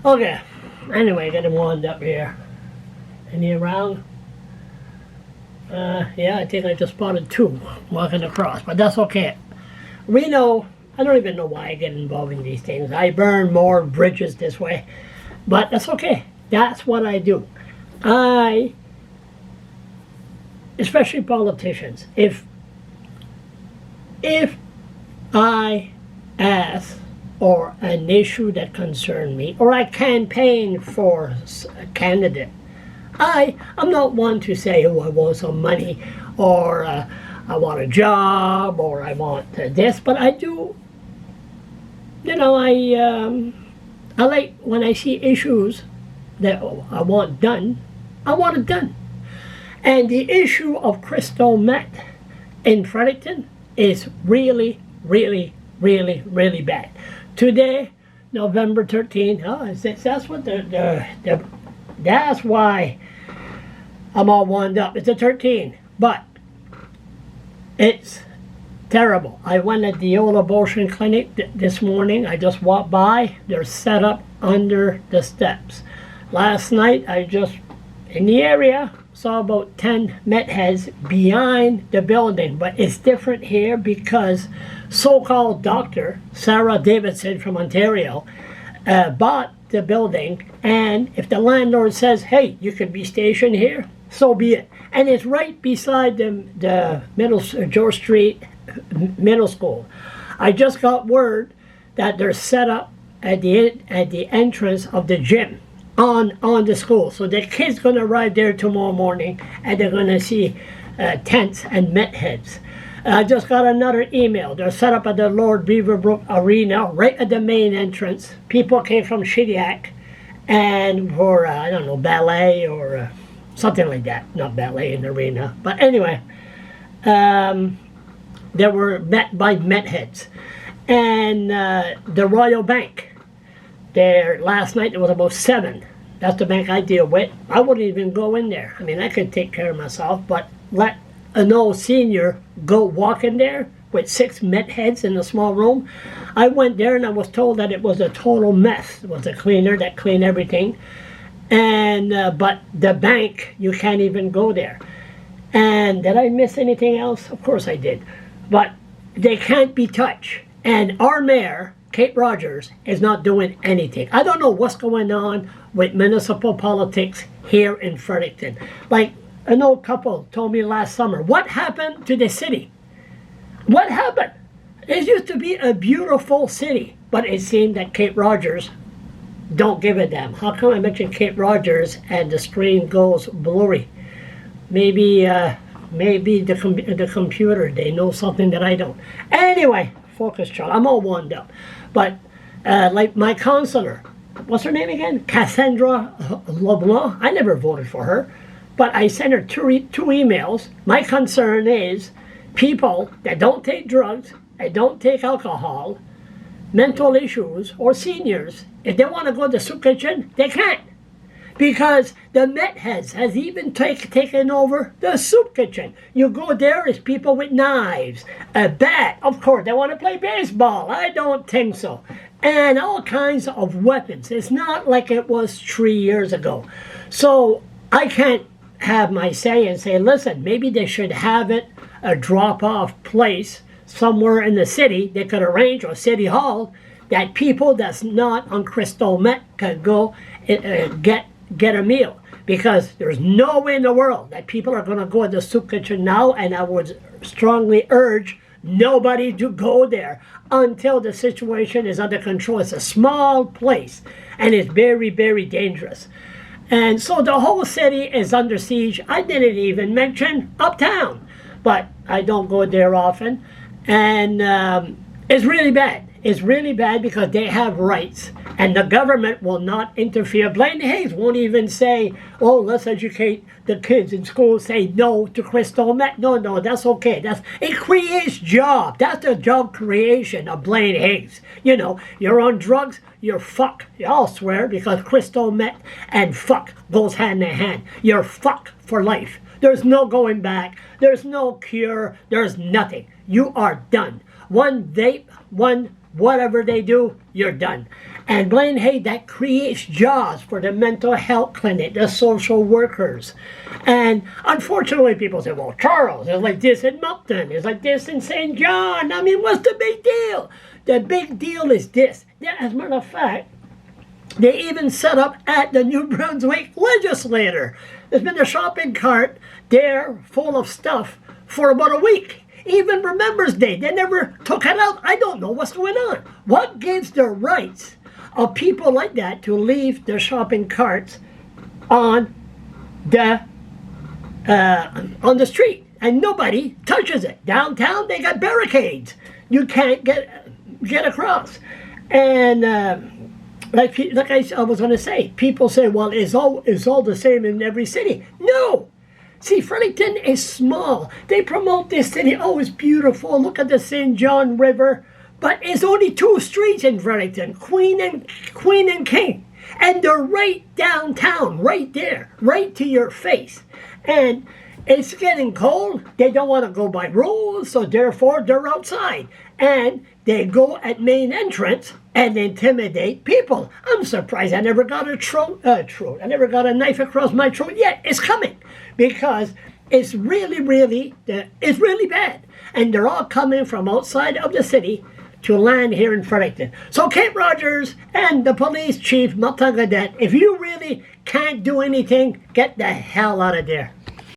Okay, anyway, getting wound up here. Any around? Yeah, I think I just spotted 2 walking across, but that's okay. Reno, I don't even know why I get involved in these things. I burn more bridges this way, but that's okay. That's what I do. Especially politicians, if I ask or an issue that concerns me, or I campaign for a candidate, I'm not one to say, oh, I want some money, or I want a job, or I want this, but I do, I like when I see issues that I want done, I want it done. And the issue of crystal meth in Fredericton is really, really, really, really bad. Today, November 13th, that's what that's why I'm all wound up. It's the 13th, but it's terrible. I went at the old abortion clinic this morning. I just walked by. They're set up under the steps. Last night, I just, in the area, saw about 10 meth heads behind the building, but it's different here because so-called doctor Sarah Davidson from Ontario bought the building, and if the landlord says, hey, you could be stationed here, so be it. And it's right beside the George Street Middle School. I just got word that they're set up at the entrance of the gym on the school. So the kids going to arrive there tomorrow morning, and they're going to see tents and meth heads. I just got another email. They're set up at the Lord Beaverbrook Arena, right at the main entrance. People came from Shediac and for, I don't know, ballet or something like that. Not ballet in the arena. But anyway, they were met by meth heads. And the Royal Bank, there last night there was about 7. That's the bank I deal with. I wouldn't even go in there. I mean, I could take care of myself, but let an old senior go walk in there with 6 meth heads in a small room. I went there and I was told that it was a total mess. It was a cleaner that cleaned everything. And but the bank, you can't even go there. And did I miss anything else? Of course I did. But they can't be touched. And our mayor, Kate Rogers, is not doing anything. I don't know what's going on with municipal politics here in Fredericton. Like an old couple told me last summer, what happened to the city? What happened? It used to be a beautiful city, but it seemed that Kate Rogers don't give a damn. How come I mention Kate Rogers and the screen goes blurry? Maybe the computer, they know something that I don't. Anyway, focus, Charles. I'm all wound up. But like my counselor, what's her name again? Cassandra LeBlanc. I never voted for her, but I sent her two emails. My concern is people that don't take drugs, that don't take alcohol, mental issues, or seniors, if they want to go to the soup kitchen, they can't. Because the meth heads has even taken over the soup kitchen. You go there, it's people with knives, a bat. Of course, they want to play baseball. I don't think so. And all kinds of weapons. It's not like it was 3 years ago. So I can't have my say and say, listen, maybe they should have it a drop-off place somewhere in the city. They could arrange, or city hall, that people that's not on crystal meth could go get a meal, because there's no way in the world that people are going to go to the soup kitchen now, and I would strongly urge nobody to go there until the situation is under control. It's a small place, and it's very, very dangerous. And so the whole city is under siege. I didn't even mention Uptown, but I don't go there often, and it's really bad. It's really bad because they have rights, and the government will not interfere. Blaine Hayes won't even say, oh, let's educate the kids in school, say no to crystal meth. No, that's okay. It creates jobs. That's the job creation of Blaine Hayes. You know, you're on drugs, you're fucked. I'll swear, because crystal meth and fuck goes hand in hand. You're fucked for life. There's no going back. There's no cure. There's nothing. You are done. One vape, one whatever they do, you're done. And Blaine, hey, that creates jobs for the mental health clinic, the social workers. And unfortunately, people say, well, Charles, it's like this in Moncton, it's like this in St. John. I mean, what's the big deal? The big deal is this. As a matter of fact, they even set up at the New Brunswick legislature. There's been a shopping cart there full of stuff for about a week. Even Remembrance Day, they never took it out. I don't know what's going on. What gives the rights of people like that to leave their shopping carts on the street and nobody touches it? Downtown, they got barricades. You can't get across. And like I was going to say, people say, well, it's all the same in every city. No. See, Fredericton is small. They promote this city. Oh, it's beautiful. Look at the St. John River. But it's only 2 streets in Fredericton, Queen and King. And they're right downtown, right there, right to your face. And it's getting cold. They don't want to go by rules, so therefore they're outside. And they go at main entrance and intimidate people. I'm surprised I never got I never got a knife across my throat yet. It's coming because it's really bad. And they're all coming from outside of the city to land here in Fredericton. So Kate Rogers and the police chief, Gaudet, if you really can't do anything, get the hell out of there.